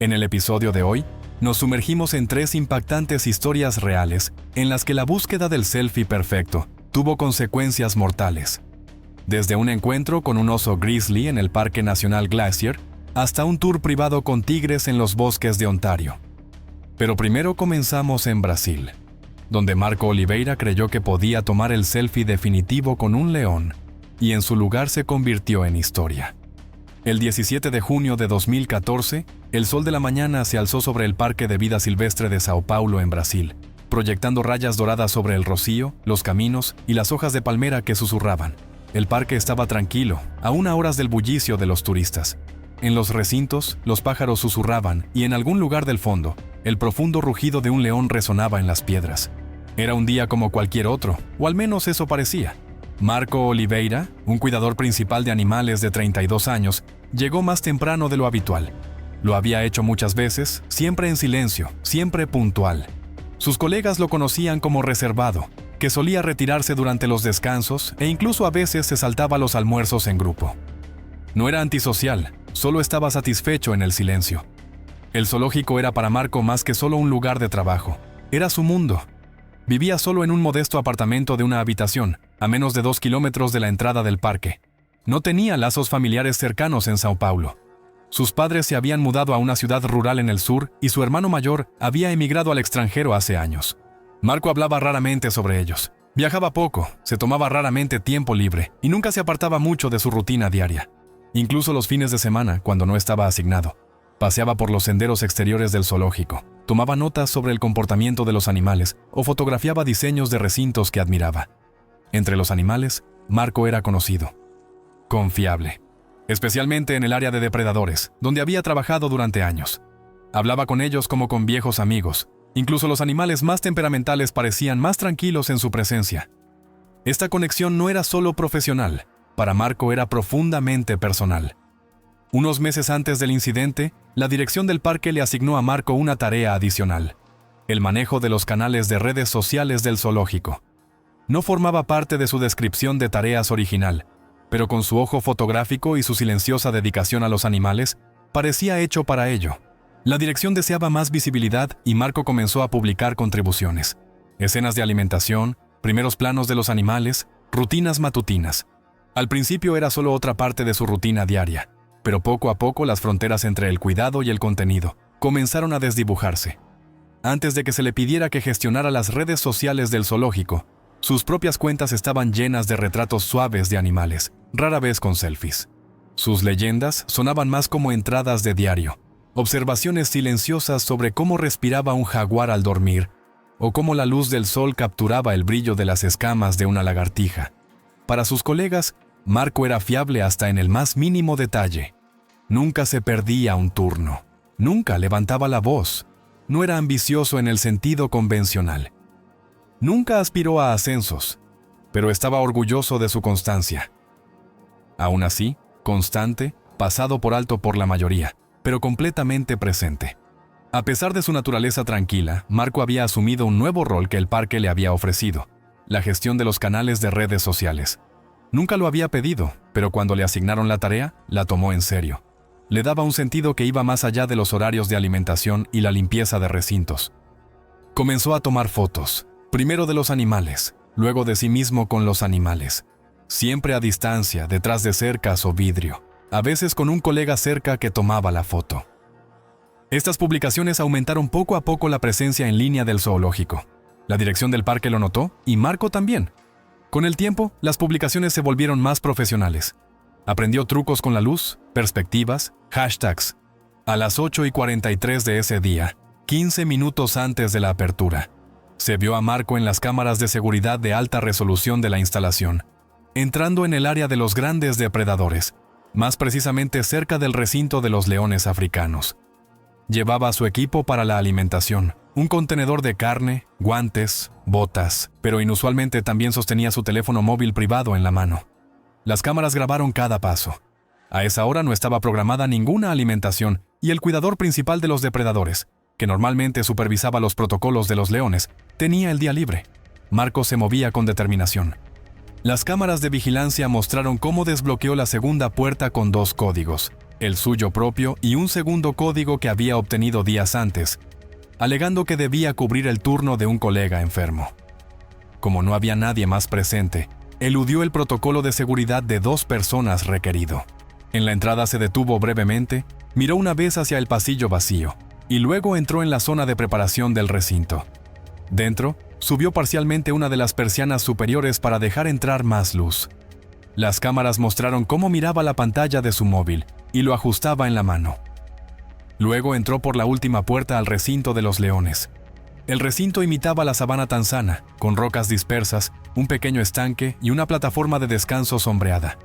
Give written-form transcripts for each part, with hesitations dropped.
En el episodio de hoy, nos sumergimos en 3 impactantes historias reales en las que la búsqueda del selfie perfecto tuvo consecuencias mortales. Desde un encuentro con un oso grizzly en el Parque Nacional Glacier hasta un tour privado con tigres en los bosques de Ontario. Pero primero comenzamos en Brasil, donde Marco Oliveira creyó que podía tomar el selfie definitivo con un león, y en su lugar se convirtió en historia. El 17 de junio de 2014, el sol de la mañana se alzó sobre el Parque de Vida Silvestre de Sao Paulo en Brasil, proyectando rayas doradas sobre el rocío, los caminos y las hojas de palmera que susurraban. El parque estaba tranquilo, aún a horas del bullicio de los turistas. En los recintos, los pájaros susurraban y en algún lugar del fondo, el profundo rugido de un león resonaba en las piedras. Era un día como cualquier otro, o al menos eso parecía. Marco Oliveira, un cuidador principal de animales de 32 años, llegó más temprano de lo habitual. Lo había hecho muchas veces, siempre en silencio, siempre puntual. Sus colegas lo conocían como reservado, que solía retirarse durante los descansos e incluso a veces se saltaba los almuerzos en grupo. No era antisocial, solo estaba satisfecho en el silencio. El zoológico era para Marco más que solo un lugar de trabajo. Era su mundo. Vivía solo en un modesto apartamento de una habitación, a menos de 2 kilómetros de la entrada del parque. No tenía lazos familiares cercanos en Sao Paulo. Sus padres se habían mudado a una ciudad rural en el sur y su hermano mayor había emigrado al extranjero hace años. Marco hablaba raramente sobre ellos. Viajaba poco, se tomaba raramente tiempo libre y nunca se apartaba mucho de su rutina diaria. Incluso los fines de semana, cuando no estaba asignado. Paseaba por los senderos exteriores del zoológico, tomaba notas sobre el comportamiento de los animales o fotografiaba diseños de recintos que admiraba. Entre los animales, Marco era conocido. Confiable. Especialmente en el área de depredadores, donde había trabajado durante años. Hablaba con ellos como con viejos amigos. Incluso los animales más temperamentales parecían más tranquilos en su presencia. Esta conexión no era solo profesional, para Marco era profundamente personal. Unos meses antes del incidente, la dirección del parque le asignó a Marco una tarea adicional: el manejo de los canales de redes sociales del zoológico. No formaba parte de su descripción de tareas original, pero con su ojo fotográfico y su silenciosa dedicación a los animales, parecía hecho para ello. La dirección deseaba más visibilidad y Marco comenzó a publicar contribuciones. Escenas de alimentación, primeros planos de los animales, rutinas matutinas. Al principio era solo otra parte de su rutina diaria, pero poco a poco las fronteras entre el cuidado y el contenido comenzaron a desdibujarse. Antes de que se le pidiera que gestionara las redes sociales del zoológico, sus propias cuentas estaban llenas de retratos suaves de animales, rara vez con selfies. Sus leyendas sonaban más como entradas de diario, observaciones silenciosas sobre cómo respiraba un jaguar al dormir, o cómo la luz del sol capturaba el brillo de las escamas de una lagartija. Para sus colegas, Marco era fiable hasta en el más mínimo detalle. Nunca se perdía un turno, nunca levantaba la voz, no era ambicioso en el sentido convencional. Nunca aspiró a ascensos, pero estaba orgulloso de su constancia. Aún así, constante, pasado por alto por la mayoría, pero completamente presente. A pesar de su naturaleza tranquila, Marco había asumido un nuevo rol que el parque le había ofrecido: la gestión de los canales de redes sociales. Nunca lo había pedido, pero cuando le asignaron la tarea, la tomó en serio. Le daba un sentido que iba más allá de los horarios de alimentación y la limpieza de recintos. Comenzó a tomar fotos, primero de los animales, luego de sí mismo con los animales. Siempre a distancia, detrás de cercas o vidrio, a veces con un colega cerca que tomaba la foto. Estas publicaciones aumentaron poco a poco la presencia en línea del zoológico. La dirección del parque lo notó y Marco también. Con el tiempo, las publicaciones se volvieron más profesionales. Aprendió trucos con la luz, perspectivas, hashtags. A las 8:43 de ese día, 15 minutos antes de la apertura, se vio a Marco en las cámaras de seguridad de alta resolución de la instalación, entrando en el área de los grandes depredadores, más precisamente cerca del recinto de los leones africanos. Llevaba su equipo para la alimentación, un contenedor de carne, guantes, botas, pero inusualmente también sostenía su teléfono móvil privado en la mano. Las cámaras grabaron cada paso. A esa hora no estaba programada ninguna alimentación y el cuidador principal de los depredadores, que normalmente supervisaba los protocolos de los leones, tenía el día libre. Marco se movía con determinación. Las cámaras de vigilancia mostraron cómo desbloqueó la segunda puerta con 2 códigos. el suyo propio y un segundo código que había obtenido días antes, alegando que debía cubrir el turno de un colega enfermo. Como no había nadie más presente, eludió el protocolo de seguridad de 2 personas requerido. En la entrada se detuvo brevemente, miró una vez hacia el pasillo vacío y luego entró en la zona de preparación del recinto. Dentro, subió parcialmente una de las persianas superiores para dejar entrar más luz. Las cámaras mostraron cómo miraba la pantalla de su móvil y lo ajustaba en la mano. Luego entró por la última puerta al recinto de los leones. El recinto imitaba la sabana tanzana, con rocas dispersas, un pequeño estanque y una plataforma de descanso sombreada.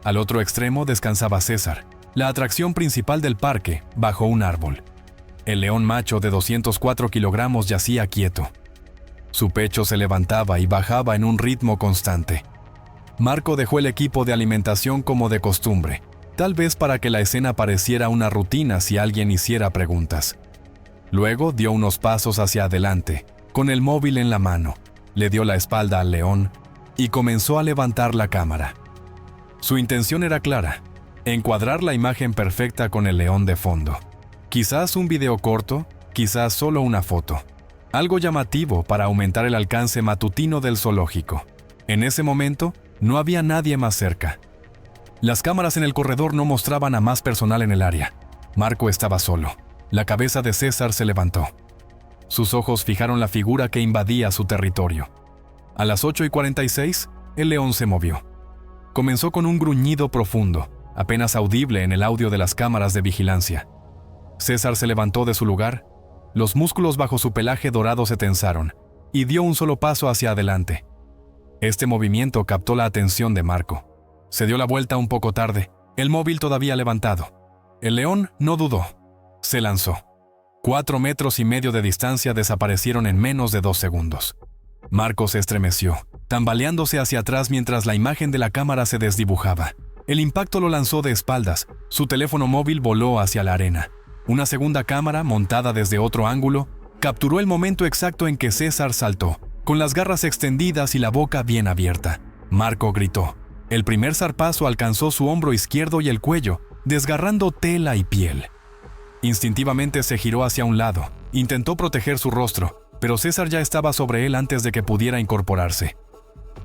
Al otro extremo descansaba César, la atracción principal del parque, bajo un árbol. El león macho de 204 kilogramos yacía quieto. Su pecho se levantaba y bajaba en un ritmo constante. Marco dejó el equipo de alimentación como de costumbre, tal vez para que la escena pareciera una rutina si alguien hiciera preguntas. Luego dio unos pasos hacia adelante, con el móvil en la mano, le dio la espalda al león y comenzó a levantar la cámara. Su intención era clara: encuadrar la imagen perfecta con el león de fondo. Quizás un video corto, quizás solo una foto. Algo llamativo para aumentar el alcance matutino del zoológico. En ese momento, no había nadie más cerca. Las cámaras en el corredor no mostraban a más personal en el área. Marco estaba solo. La cabeza de César se levantó. Sus ojos fijaron la figura que invadía su territorio. A las 8:46, el león se movió. Comenzó con un gruñido profundo, apenas audible en el audio de las cámaras de vigilancia. César se levantó de su lugar, los músculos bajo su pelaje dorado se tensaron, y dio un solo paso hacia adelante. Este movimiento captó la atención de Marco. Se dio la vuelta un poco tarde, el móvil todavía levantado. El león no dudó. Se lanzó. 4,5 metros de distancia desaparecieron en menos de 2 segundos. Marco se estremeció, tambaleándose hacia atrás mientras la imagen de la cámara se desdibujaba. El impacto lo lanzó de espaldas. Su teléfono móvil voló hacia la arena. Una segunda cámara, montada desde otro ángulo, capturó el momento exacto en que César saltó, con las garras extendidas y la boca bien abierta. Marco gritó. El primer zarpazo alcanzó su hombro izquierdo y el cuello, desgarrando tela y piel. Instintivamente se giró hacia un lado. Intentó proteger su rostro, pero César ya estaba sobre él antes de que pudiera incorporarse.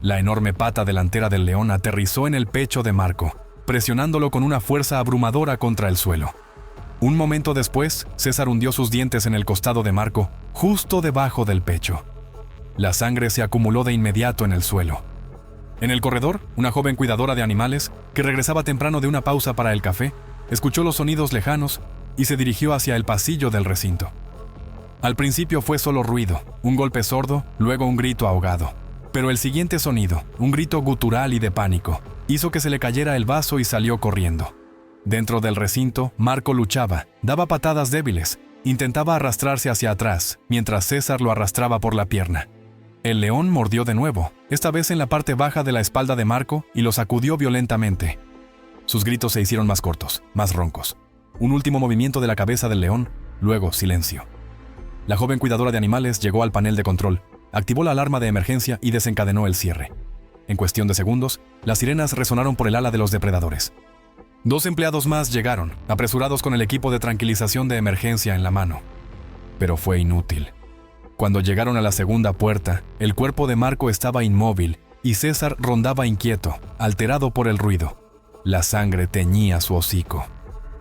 La enorme pata delantera del león aterrizó en el pecho de Marco, presionándolo con una fuerza abrumadora contra el suelo. Un momento después, César hundió sus dientes en el costado de Marco, justo debajo del pecho. La sangre se acumuló de inmediato en el suelo. En el corredor, una joven cuidadora de animales, que regresaba temprano de una pausa para el café, escuchó los sonidos lejanos y se dirigió hacia el pasillo del recinto. Al principio fue solo ruido, un golpe sordo, luego un grito ahogado. Pero el siguiente sonido, un grito gutural y de pánico, hizo que se le cayera el vaso y salió corriendo. Dentro del recinto, Marco luchaba, daba patadas débiles, intentaba arrastrarse hacia atrás, mientras César lo arrastraba por la pierna. El león mordió de nuevo, esta vez en la parte baja de la espalda de Marco, y lo sacudió violentamente. Sus gritos se hicieron más cortos, más roncos. Un último movimiento de la cabeza del león, luego silencio. La joven cuidadora de animales llegó al panel de control, activó la alarma de emergencia y desencadenó el cierre. En cuestión de segundos, las sirenas resonaron por el ala de los depredadores. 2 empleados más llegaron, apresurados con el equipo de tranquilización de emergencia en la mano. Pero fue inútil. Cuando llegaron a la segunda puerta, el cuerpo de Marco estaba inmóvil y César rondaba inquieto, alterado por el ruido. La sangre teñía su hocico.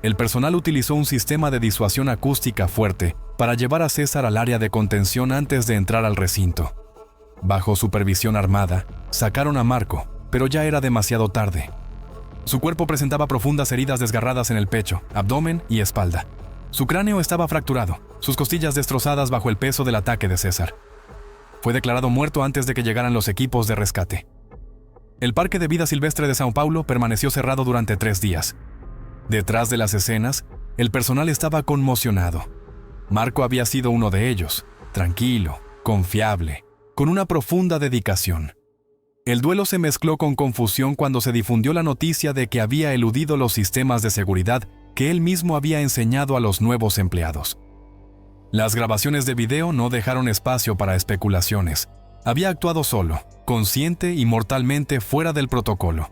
El personal utilizó un sistema de disuasión acústica fuerte para llevar a César al área de contención antes de entrar al recinto. Bajo supervisión armada, sacaron a Marco, pero ya era demasiado tarde. Su cuerpo presentaba profundas heridas desgarradas en el pecho, abdomen y espalda. Su cráneo estaba fracturado, sus costillas destrozadas bajo el peso del ataque de César. Fue declarado muerto antes de que llegaran los equipos de rescate. El Parque de Vida Silvestre de São Paulo permaneció cerrado durante 3 días. Detrás de las escenas, el personal estaba conmocionado. Marco había sido uno de ellos, tranquilo, confiable, con una profunda dedicación. El duelo se mezcló con confusión cuando se difundió la noticia de que había eludido los sistemas de seguridad que él mismo había enseñado a los nuevos empleados. Las grabaciones de video no dejaron espacio para especulaciones. Había actuado solo, consciente y mortalmente fuera del protocolo.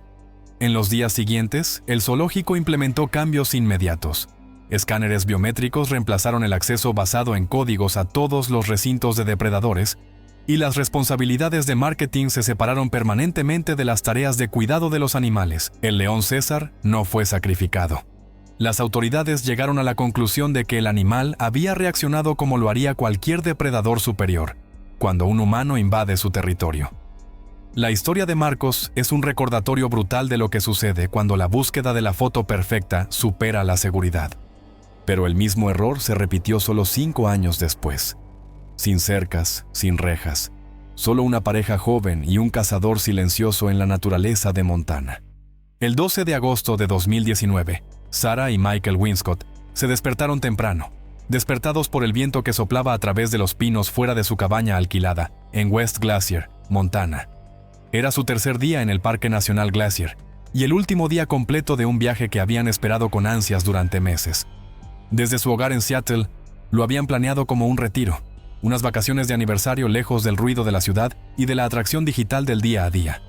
En los días siguientes, el zoológico implementó cambios inmediatos. Escáneres biométricos reemplazaron el acceso basado en códigos a todos los recintos de depredadores, y las responsabilidades de marketing se separaron permanentemente de las tareas de cuidado de los animales. El león César no fue sacrificado. Las autoridades llegaron a la conclusión de que el animal había reaccionado como lo haría cualquier depredador superior, cuando un humano invade su territorio. La historia de Marcos es un recordatorio brutal de lo que sucede cuando la búsqueda de la foto perfecta supera la seguridad. Pero el mismo error se repitió solo 5 años después. Sin cercas, sin rejas, solo una pareja joven y un cazador silencioso en la naturaleza de Montana. El 12 de agosto de 2019, Sarah y Michael Winscott se despertaron temprano, despertados por el viento que soplaba a través de los pinos fuera de su cabaña alquilada, en West Glacier, Montana. Era su tercer día en el Parque Nacional Glacier, y el último día completo de un viaje que habían esperado con ansias durante meses. Desde su hogar en Seattle, lo habían planeado como un retiro, unas vacaciones de aniversario lejos del ruido de la ciudad y de la atracción digital del día a día.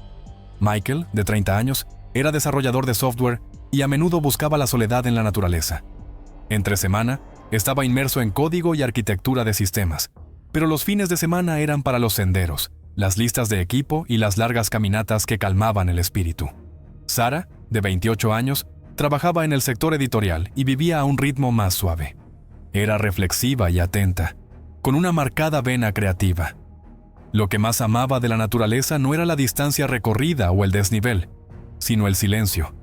Michael, de 30 años, era desarrollador de software y a menudo buscaba la soledad en la naturaleza. Entre semana, estaba inmerso en código y arquitectura de sistemas, pero los fines de semana eran para los senderos, las listas de equipo y las largas caminatas que calmaban el espíritu. Sarah, de 28 años, trabajaba en el sector editorial y vivía a un ritmo más suave. Era reflexiva y atenta, con una marcada vena creativa. Lo que más amaba de la naturaleza no era la distancia recorrida o el desnivel, sino el silencio,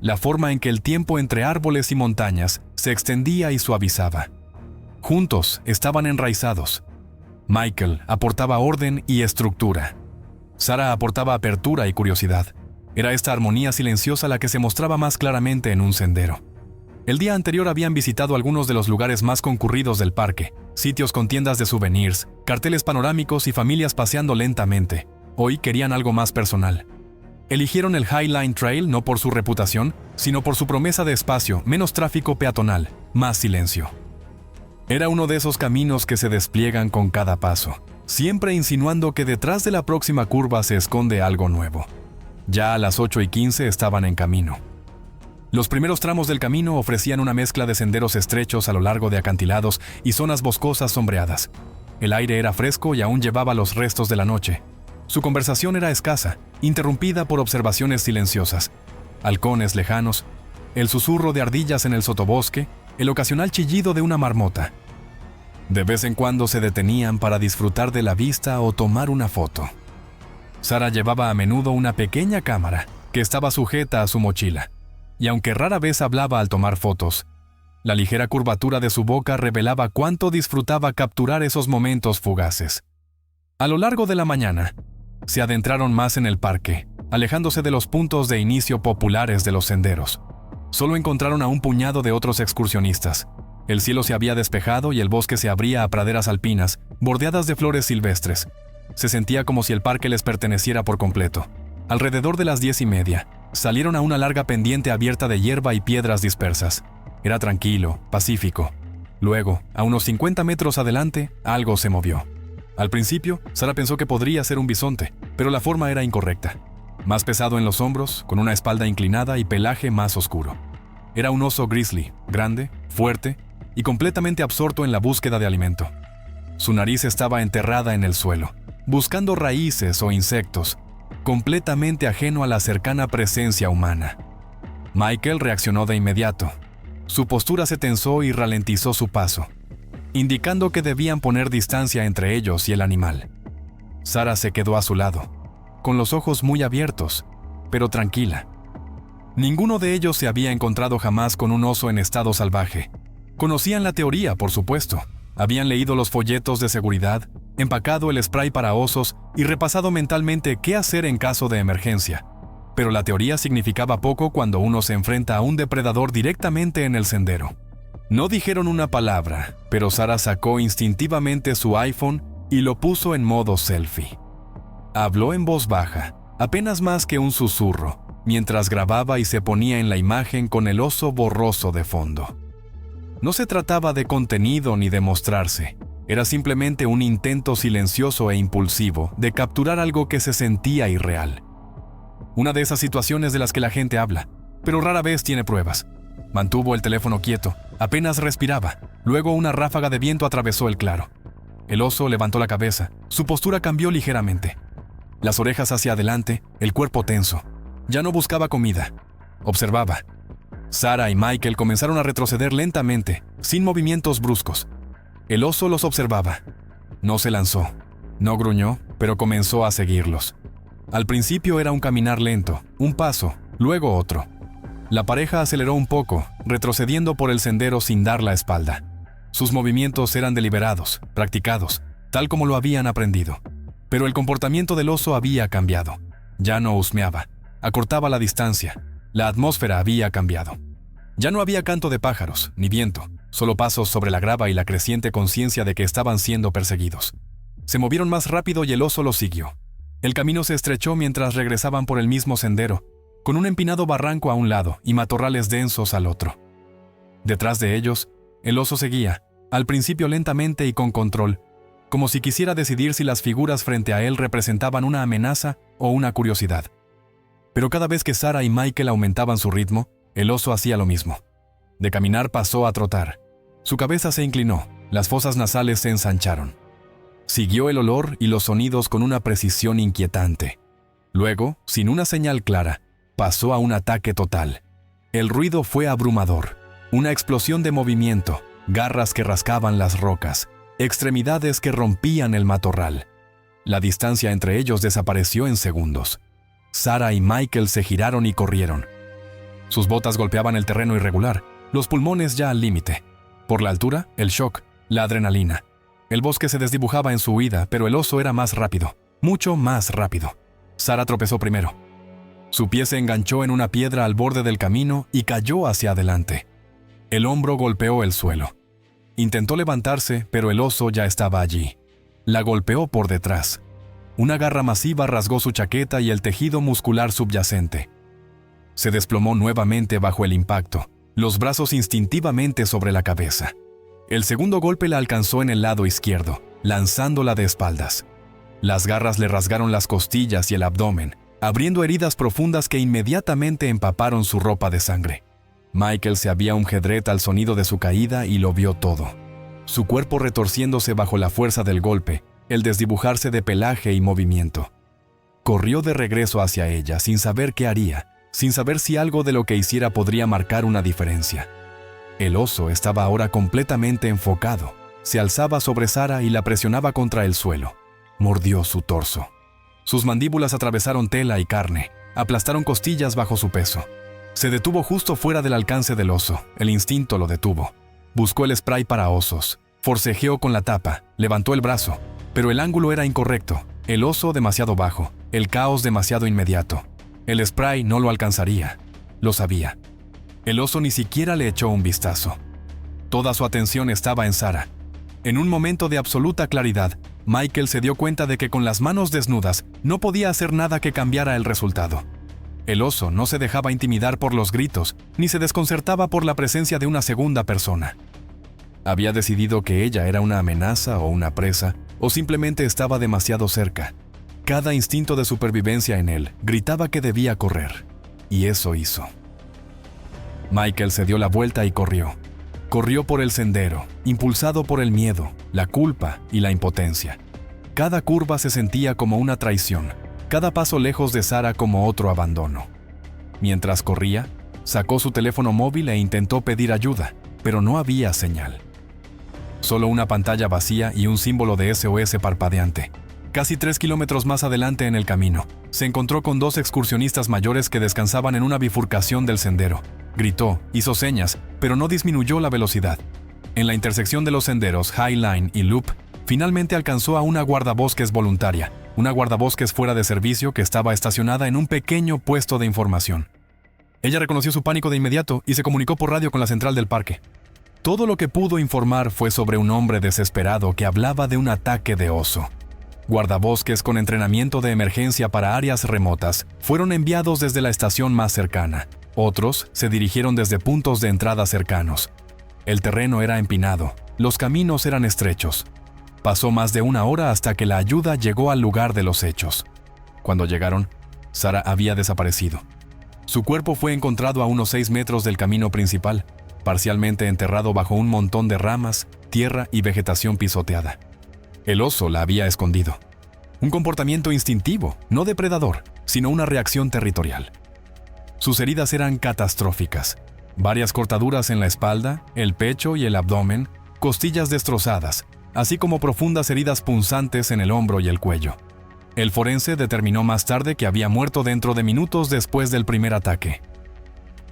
la forma en que el tiempo entre árboles y montañas se extendía y suavizaba. Juntos estaban enraizados. Michael aportaba orden y estructura. Sarah aportaba apertura y curiosidad. Era esta armonía silenciosa la que se mostraba más claramente en un sendero. El día anterior habían visitado algunos de los lugares más concurridos del parque, sitios con tiendas de souvenirs, carteles panorámicos y familias paseando lentamente. Hoy querían algo más personal. Eligieron el Highline Trail no por su reputación, sino por su promesa de espacio, menos tráfico peatonal, más silencio. Era uno de esos caminos que se despliegan con cada paso, siempre insinuando que detrás de la próxima curva se esconde algo nuevo. Ya a las 8:15 estaban en camino. Los primeros tramos del camino ofrecían una mezcla de senderos estrechos a lo largo de acantilados y zonas boscosas sombreadas. El aire era fresco y aún llevaba los restos de la noche. Su conversación era escasa, interrumpida por observaciones silenciosas, halcones lejanos, el susurro de ardillas en el sotobosque, el ocasional chillido de una marmota. De vez en cuando se detenían para disfrutar de la vista o tomar una foto. Sarah llevaba a menudo una pequeña cámara que estaba sujeta a su mochila, y aunque rara vez hablaba al tomar fotos, la ligera curvatura de su boca revelaba cuánto disfrutaba capturar esos momentos fugaces. A lo largo de la mañana, se adentraron más en el parque, alejándose de los puntos de inicio populares de los senderos. Solo encontraron a un puñado de otros excursionistas. El cielo se había despejado y el bosque se abría a praderas alpinas, bordeadas de flores silvestres. Se sentía como si el parque les perteneciera por completo. Alrededor de las 10:30, salieron a una larga pendiente abierta de hierba y piedras dispersas. Era tranquilo, pacífico. Luego, a unos 50 metros adelante, algo se movió. Al principio, Sarah pensó que podría ser un bisonte, pero la forma era incorrecta. Más pesado en los hombros, con una espalda inclinada y pelaje más oscuro. Era un oso grizzly, grande, fuerte y completamente absorto en la búsqueda de alimento. Su nariz estaba enterrada en el suelo, buscando raíces o insectos, completamente ajeno a la cercana presencia humana. Michael reaccionó de inmediato. Su postura se tensó y ralentizó su paso, indicando que debían poner distancia entre ellos y el animal. Sarah se quedó a su lado, con los ojos muy abiertos, pero tranquila. Ninguno de ellos se había encontrado jamás con un oso en estado salvaje. Conocían la teoría, por supuesto. Habían leído los folletos de seguridad, empacado el spray para osos y repasado mentalmente qué hacer en caso de emergencia. Pero la teoría significaba poco cuando uno se enfrenta a un depredador directamente en el sendero. No dijeron una palabra, pero Sarah sacó instintivamente su iPhone y lo puso en modo selfie. Habló en voz baja, apenas más que un susurro, mientras grababa y se ponía en la imagen con el oso borroso de fondo. No se trataba de contenido ni de mostrarse, era simplemente un intento silencioso e impulsivo de capturar algo que se sentía irreal. Una de esas situaciones de las que la gente habla, pero rara vez tiene pruebas. Mantuvo el teléfono quieto, apenas respiraba. Luego una ráfaga de viento atravesó el claro. El oso levantó la cabeza, su postura cambió ligeramente. Las orejas hacia adelante, el cuerpo tenso. Ya no buscaba comida, observaba. Sarah y Michael comenzaron a retroceder lentamente, sin movimientos bruscos. El oso los observaba. No se lanzó, no gruñó, pero comenzó a seguirlos. Al principio era un caminar lento, un paso, luego otro. La pareja aceleró un poco, retrocediendo por el sendero sin dar la espalda. Sus movimientos eran deliberados, practicados, tal como lo habían aprendido. Pero el comportamiento del oso había cambiado. Ya no husmeaba, acortaba la distancia. La atmósfera había cambiado. Ya no había canto de pájaros, ni viento, solo pasos sobre la grava y la creciente conciencia de que estaban siendo perseguidos. Se movieron más rápido y el oso los siguió. El camino se estrechó mientras regresaban por el mismo sendero, con un empinado barranco a un lado y matorrales densos al otro. Detrás de ellos, el oso seguía, al principio lentamente y con control, como si quisiera decidir si las figuras frente a él representaban una amenaza o una curiosidad. Pero cada vez que Sarah y Michael aumentaban su ritmo, el oso hacía lo mismo. De caminar pasó a trotar. Su cabeza se inclinó, las fosas nasales se ensancharon. Siguió el olor y los sonidos con una precisión inquietante. Luego, sin una señal clara, pasó a un ataque total. El ruido fue abrumador. Una explosión de movimiento, garras que rascaban las rocas, extremidades que rompían el matorral. La distancia entre ellos desapareció en segundos. Sarah y Michael se giraron y corrieron. Sus botas golpeaban el terreno irregular, los pulmones ya al límite. Por la altura, el shock, la adrenalina. El bosque se desdibujaba en su huida, pero el oso era más rápido, mucho más rápido. Sarah tropezó primero. Su pie se enganchó en una piedra al borde del camino y cayó hacia adelante. El hombro golpeó el suelo. Intentó levantarse, pero el oso ya estaba allí. La golpeó por detrás. Una garra masiva rasgó su chaqueta y el tejido muscular subyacente. Se desplomó nuevamente bajo el impacto, los brazos instintivamente sobre la cabeza. El segundo golpe la alcanzó en el lado izquierdo, lanzándola de espaldas. Las garras le rasgaron las costillas y el abdomen, abriendo heridas profundas que inmediatamente empaparon su ropa de sangre. Michael se había un jedret al sonido de su caída y lo vio todo. Su cuerpo retorciéndose bajo la fuerza del golpe, el desdibujarse de pelaje y movimiento. Corrió de regreso hacia ella, sin saber qué haría, sin saber si algo de lo que hiciera podría marcar una diferencia. El oso estaba ahora completamente enfocado. Se alzaba sobre Sarah y la presionaba contra el suelo. Mordió su torso. Sus mandíbulas atravesaron tela y carne, aplastaron costillas bajo su peso. Se detuvo justo fuera del alcance del oso. El instinto lo detuvo. Buscó el spray para osos. Forcejeó con la tapa, levantó el brazo, pero el ángulo era incorrecto. El oso demasiado bajo, el caos demasiado inmediato. El spray no lo alcanzaría. Lo sabía. El oso ni siquiera le echó un vistazo. Toda su atención estaba en Sarah. En un momento de absoluta claridad, Michael se dio cuenta de que con las manos desnudas no podía hacer nada que cambiara el resultado. El oso no se dejaba intimidar por los gritos, ni se desconcertaba por la presencia de una segunda persona. Había decidido que ella era una amenaza o una presa, o simplemente estaba demasiado cerca. Cada instinto de supervivencia en él gritaba que debía correr, y eso hizo. Michael se dio la vuelta y corrió. Corrió por el sendero, impulsado por el miedo, la culpa y la impotencia. Cada curva se sentía como una traición, cada paso lejos de Sarah como otro abandono. Mientras corría, sacó su teléfono móvil e intentó pedir ayuda, pero no había señal. Solo una pantalla vacía y un símbolo de SOS parpadeante. Casi 3 kilómetros más adelante en el camino, se encontró con 2 excursionistas mayores que descansaban en una bifurcación del sendero. Gritó, hizo señas, pero no disminuyó la velocidad. En la intersección de los senderos High Line y Loop, finalmente alcanzó a una guardabosques voluntaria, una guardabosques fuera de servicio que estaba estacionada en un pequeño puesto de información. Ella reconoció su pánico de inmediato y se comunicó por radio con la central del parque. Todo lo que pudo informar fue sobre un hombre desesperado que hablaba de un ataque de oso. Guardabosques con entrenamiento de emergencia para áreas remotas fueron enviados desde la estación más cercana. Otros se dirigieron desde puntos de entrada cercanos. El terreno era empinado, los caminos eran estrechos. Pasó más de 1 hora hasta que la ayuda llegó al lugar de los hechos. Cuando llegaron, Sarah había desaparecido. Su cuerpo fue encontrado a unos 6 metros del camino principal, parcialmente enterrado bajo un montón de ramas, tierra y vegetación pisoteada. El oso la había escondido. Un comportamiento instintivo, no depredador, sino una reacción territorial. Sus heridas eran catastróficas. Varias cortaduras en la espalda, el pecho y el abdomen, costillas destrozadas, así como profundas heridas punzantes en el hombro y el cuello. El forense determinó más tarde que había muerto dentro de minutos después del primer ataque.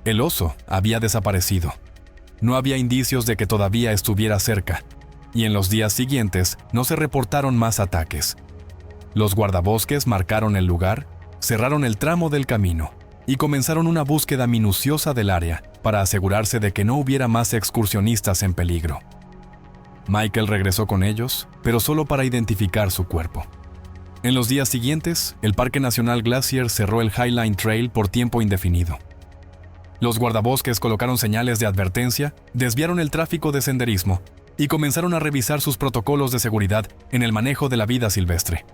El oso había desaparecido. No había indicios de que todavía estuviera cerca, y en los días siguientes no se reportaron más ataques. Los guardabosques marcaron el lugar, cerraron el tramo del camino y comenzaron una búsqueda minuciosa del área para asegurarse de que no hubiera más excursionistas en peligro. Michael regresó con ellos, pero solo para identificar su cuerpo. En los días siguientes, el Parque Nacional Glacier cerró el Highline Trail por tiempo indefinido. Los guardabosques colocaron señales de advertencia, desviaron el tráfico de senderismo y comenzaron a revisar sus protocolos de seguridad en el manejo de la vida silvestre.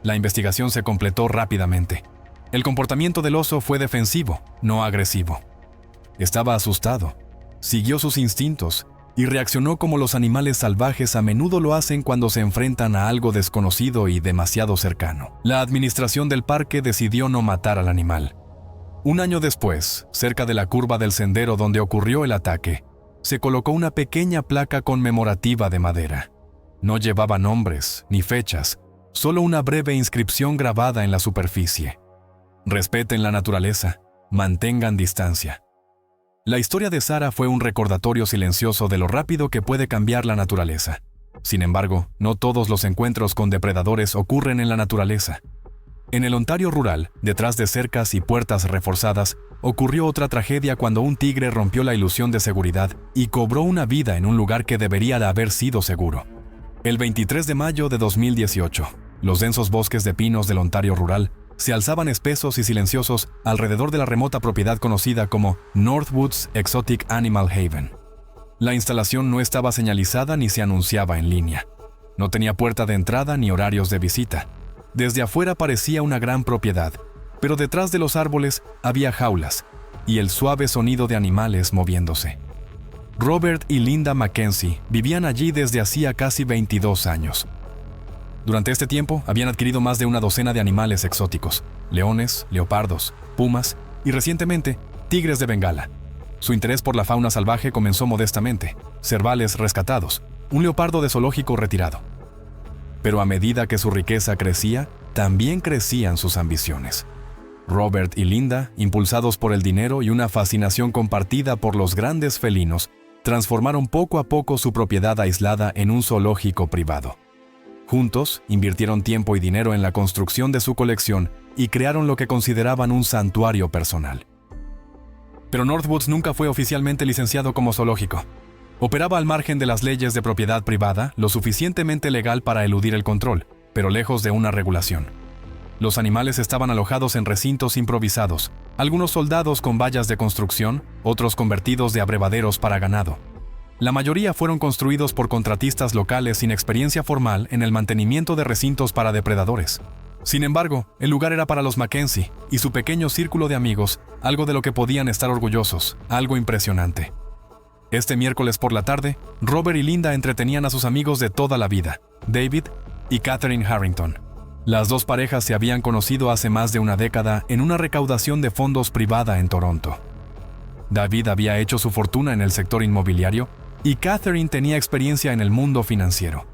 La investigación se completó rápidamente. El comportamiento del oso fue defensivo, no agresivo. Estaba asustado, siguió sus instintos y reaccionó como los animales salvajes a menudo lo hacen cuando se enfrentan a algo desconocido y demasiado cercano. La administración del parque decidió no matar al animal. Un año después, cerca de la curva del sendero donde ocurrió el ataque, se colocó una pequeña placa conmemorativa de madera. No llevaba nombres ni fechas, solo una breve inscripción grabada en la superficie. Respeten la naturaleza, mantengan distancia. La historia de Sarah fue un recordatorio silencioso de lo rápido que puede cambiar la naturaleza. Sin embargo, no todos los encuentros con depredadores ocurren en la naturaleza. En el Ontario rural, detrás de cercas y puertas reforzadas, ocurrió otra tragedia cuando un tigre rompió la ilusión de seguridad y cobró una vida en un lugar que debería de haber sido seguro. El 23 de mayo de 2018, los densos bosques de pinos del Ontario rural se alzaban espesos y silenciosos alrededor de la remota propiedad conocida como Northwoods Exotic Animal Haven. La instalación no estaba señalizada ni se anunciaba en línea. No tenía puerta de entrada ni horarios de visita. Desde afuera parecía una gran propiedad, pero detrás de los árboles había jaulas y el suave sonido de animales moviéndose. Robert y Linda Mackenzie vivían allí desde hacía casi 22 años. Durante este tiempo habían adquirido más de una docena de animales exóticos: leones, leopardos, pumas y recientemente tigres de Bengala. Su interés por la fauna salvaje comenzó modestamente: cervales rescatados, un leopardo de zoológico retirado. Pero a medida que su riqueza crecía, también crecían sus ambiciones. Robert y Linda, impulsados por el dinero y una fascinación compartida por los grandes felinos, transformaron poco a poco su propiedad aislada en un zoológico privado. Juntos, invirtieron tiempo y dinero en la construcción de su colección y crearon lo que consideraban un santuario personal. Pero Northwoods nunca fue oficialmente licenciado como zoológico. Operaba al margen de las leyes de propiedad privada, lo suficientemente legal para eludir el control, pero lejos de una regulación. Los animales estaban alojados en recintos improvisados, algunos soldados con vallas de construcción, otros convertidos de abrevaderos para ganado. La mayoría fueron construidos por contratistas locales sin experiencia formal en el mantenimiento de recintos para depredadores. Sin embargo, el lugar era para los Mackenzie y su pequeño círculo de amigos, algo de lo que podían estar orgullosos, algo impresionante. Este miércoles por la tarde, Robert y Linda entretenían a sus amigos de toda la vida, David y Catherine Harrington. Las dos parejas se habían conocido hace más de una década en una recaudación de fondos privada en Toronto. David había hecho su fortuna en el sector inmobiliario y Catherine tenía experiencia en el mundo financiero.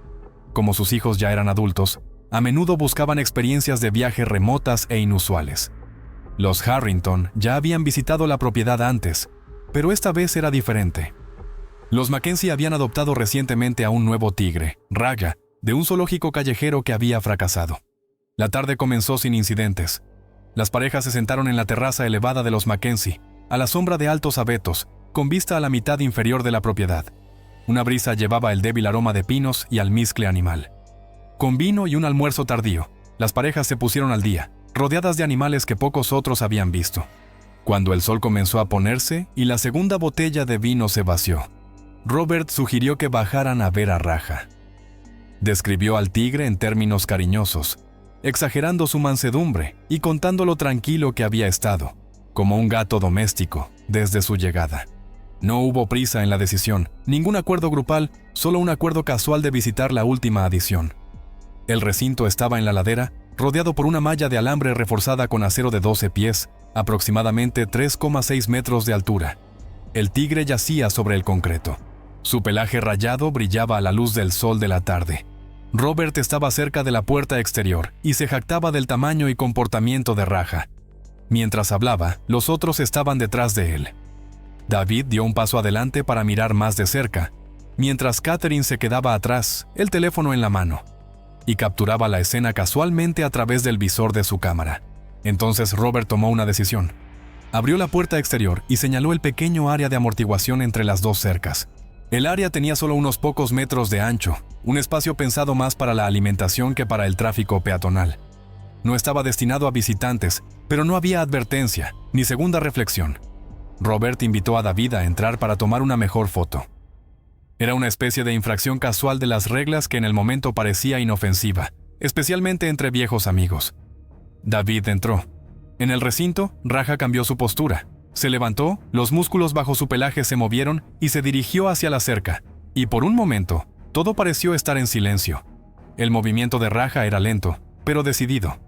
Como sus hijos ya eran adultos, a menudo buscaban experiencias de viaje remotas e inusuales. Los Harrington ya habían visitado la propiedad antes, pero esta vez era diferente. Los Mackenzie habían adoptado recientemente a un nuevo tigre, Raga, de un zoológico callejero que había fracasado. La tarde comenzó sin incidentes. Las parejas se sentaron en la terraza elevada de los Mackenzie, a la sombra de altos abetos, con vista a la mitad inferior de la propiedad. Una brisa llevaba el débil aroma de pinos y almizcle animal. Con vino y un almuerzo tardío, las parejas se pusieron al día, rodeadas de animales que pocos otros habían visto. Cuando el sol comenzó a ponerse y la segunda botella de vino se vació, Robert sugirió que bajaran a ver a Raja. Describió al tigre en términos cariñosos, exagerando su mansedumbre y contando lo tranquilo que había estado, como un gato doméstico, desde su llegada. No hubo prisa en la decisión, ningún acuerdo grupal, solo un acuerdo casual de visitar la última adición. El recinto estaba en la ladera, rodeado por una malla de alambre reforzada con acero de 12 pies, aproximadamente 3,6 metros de altura. El tigre yacía sobre el concreto. Su pelaje rayado brillaba a la luz del sol de la tarde. Robert estaba cerca de la puerta exterior y se jactaba del tamaño y comportamiento de Raja. Mientras hablaba, los otros estaban detrás de él. David dio un paso adelante para mirar más de cerca, mientras Catherine se quedaba atrás, el teléfono en la mano, y capturaba la escena casualmente a través del visor de su cámara. Entonces Robert tomó una decisión. Abrió la puerta exterior y señaló el pequeño área de amortiguación entre las dos cercas. El área tenía solo unos pocos metros de ancho, un espacio pensado más para la alimentación que para el tráfico peatonal. No estaba destinado a visitantes, pero no había advertencia, ni segunda reflexión. Robert invitó a David a entrar para tomar una mejor foto. Era una especie de infracción casual de las reglas que en el momento parecía inofensiva, especialmente entre viejos amigos. David entró. En el recinto, Raja cambió su postura. Se levantó, los músculos bajo su pelaje se movieron y se dirigió hacia la cerca. Y por un momento, todo pareció estar en silencio. El movimiento de Raja era lento, pero decidido.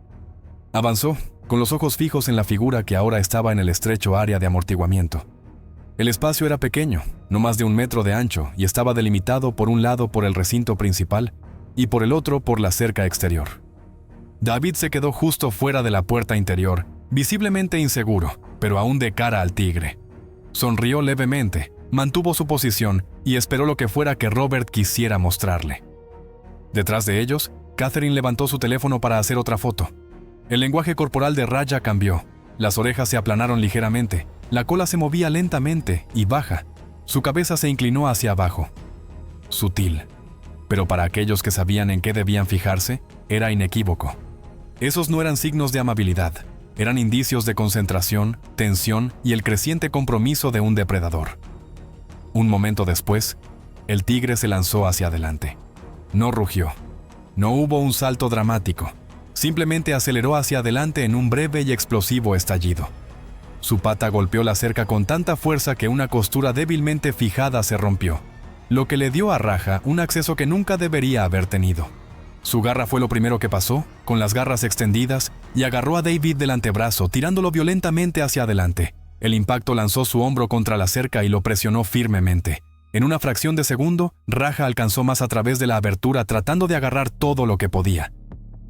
Avanzó, con los ojos fijos en la figura que ahora estaba en el estrecho área de amortiguamiento. El espacio era pequeño, no más de 1 metro de ancho, y estaba delimitado por un lado por el recinto principal y por el otro por la cerca exterior. David se quedó justo fuera de la puerta interior, visiblemente inseguro, pero aún de cara al tigre. Sonrió levemente, mantuvo su posición y esperó lo que fuera que Robert quisiera mostrarle. Detrás de ellos, Catherine levantó su teléfono para hacer otra foto. El lenguaje corporal de Raja cambió. Las orejas se aplanaron ligeramente, la cola se movía lentamente y baja. Su cabeza se inclinó hacia abajo. Sutil. Pero para aquellos que sabían en qué debían fijarse, era inequívoco. Esos no eran signos de amabilidad, eran indicios de concentración, tensión y el creciente compromiso de un depredador. Un momento después, el tigre se lanzó hacia adelante. No rugió. No hubo un salto dramático. Simplemente aceleró hacia adelante en un breve y explosivo estallido. Su pata golpeó la cerca con tanta fuerza que una costura débilmente fijada se rompió, lo que le dio a Raja un acceso que nunca debería haber tenido. Su garra fue lo primero que pasó, con las garras extendidas, y agarró a David del antebrazo, tirándolo violentamente hacia adelante. El impacto lanzó su hombro contra la cerca y lo presionó firmemente. En una fracción de segundo, Raja alcanzó más a través de la abertura tratando de agarrar todo lo que podía.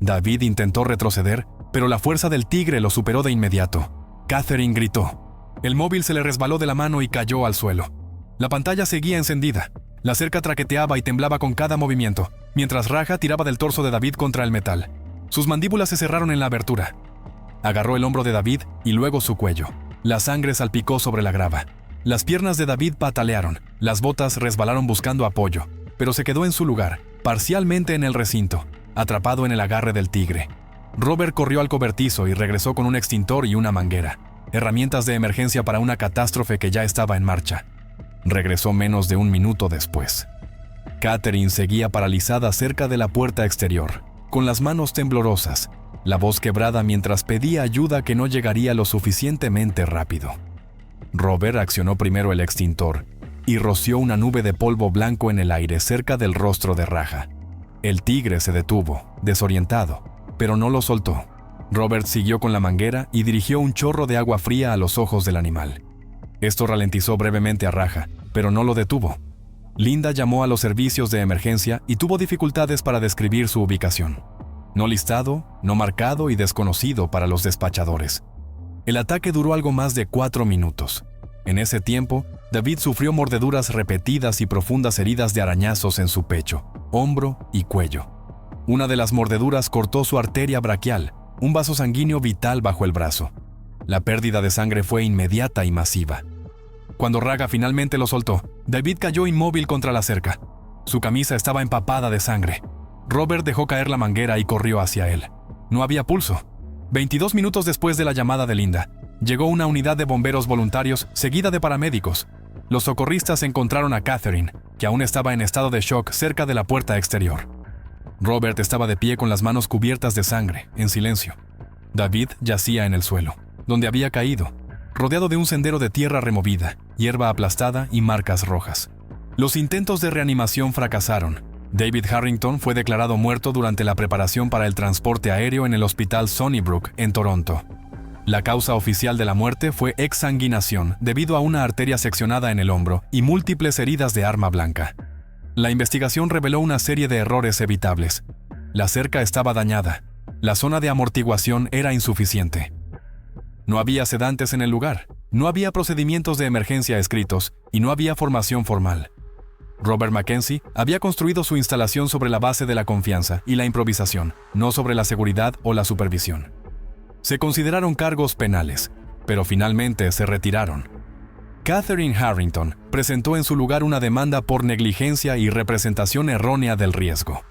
David intentó retroceder, pero la fuerza del tigre lo superó de inmediato. Catherine gritó. El móvil se le resbaló de la mano y cayó al suelo. La pantalla seguía encendida. La cerca traqueteaba y temblaba con cada movimiento, mientras Raja tiraba del torso de David contra el metal. Sus mandíbulas se cerraron en la abertura. Agarró el hombro de David y luego su cuello. La sangre salpicó sobre la grava. Las piernas de David patalearon. Las botas resbalaron buscando apoyo, pero se quedó en su lugar, parcialmente en el recinto, atrapado en el agarre del tigre. Robert corrió al cobertizo y regresó con un extintor y una manguera, herramientas de emergencia para una catástrofe que ya estaba en marcha. Regresó menos de 1 minuto después. Catherine seguía paralizada cerca de la puerta exterior, con las manos temblorosas, la voz quebrada mientras pedía ayuda que no llegaría lo suficientemente rápido. Robert accionó primero el extintor y roció una nube de polvo blanco en el aire cerca del rostro de Raja. El tigre se detuvo, desorientado, pero no lo soltó. Robert siguió con la manguera y dirigió un chorro de agua fría a los ojos del animal. Esto ralentizó brevemente a Raja, pero no lo detuvo. Linda llamó a los servicios de emergencia y tuvo dificultades para describir su ubicación. No listado, no marcado y desconocido para los despachadores. El ataque duró algo más de 4 minutos. En ese tiempo, David sufrió mordeduras repetidas y profundas heridas de arañazos en su pecho, hombro y cuello. Una de las mordeduras cortó su arteria braquial, un vaso sanguíneo vital bajo el brazo. La pérdida de sangre fue inmediata y masiva. Cuando Raja finalmente lo soltó, David cayó inmóvil contra la cerca. Su camisa estaba empapada de sangre. Robert dejó caer la manguera y corrió hacia él. No había pulso. 22 minutos después de la llamada de Linda, llegó una unidad de bomberos voluntarios seguida de paramédicos. Los socorristas encontraron a Catherine, que aún estaba en estado de shock cerca de la puerta exterior. Robert estaba de pie con las manos cubiertas de sangre, en silencio. David yacía en el suelo, donde había caído, rodeado de un sendero de tierra removida, hierba aplastada y marcas rojas. Los intentos de reanimación fracasaron. David Harrington fue declarado muerto durante la preparación para el transporte aéreo en el Hospital Sunnybrook, en Toronto. La causa oficial de la muerte fue exsanguinación debido a una arteria seccionada en el hombro y múltiples heridas de arma blanca. La investigación reveló una serie de errores evitables. La cerca estaba dañada. La zona de amortiguación era insuficiente. No había sedantes en el lugar. No había procedimientos de emergencia escritos y no había formación formal. Robert Mackenzie había construido su instalación sobre la base de la confianza y la improvisación, no sobre la seguridad o la supervisión. Se consideraron cargos penales, pero finalmente se retiraron. Catherine Harrington presentó en su lugar una demanda por negligencia y representación errónea del riesgo.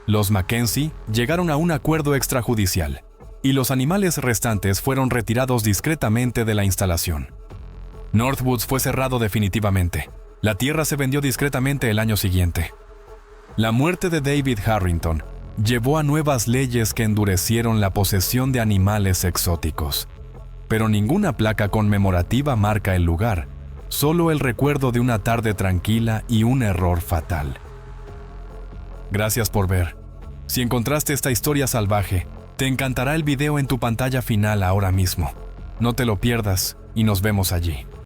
Los Mackenzie llegaron a un acuerdo extrajudicial, y los animales restantes fueron retirados discretamente de la instalación. Northwoods fue cerrado definitivamente. La tierra se vendió discretamente el año siguiente. La muerte de David Harrington llevó a nuevas leyes que endurecieron la posesión de animales exóticos. Pero ninguna placa conmemorativa marca el lugar, solo el recuerdo de una tarde tranquila y un error fatal. Gracias por ver. Si encontraste esta historia salvaje, te encantará el video en tu pantalla final ahora mismo. No te lo pierdas y nos vemos allí.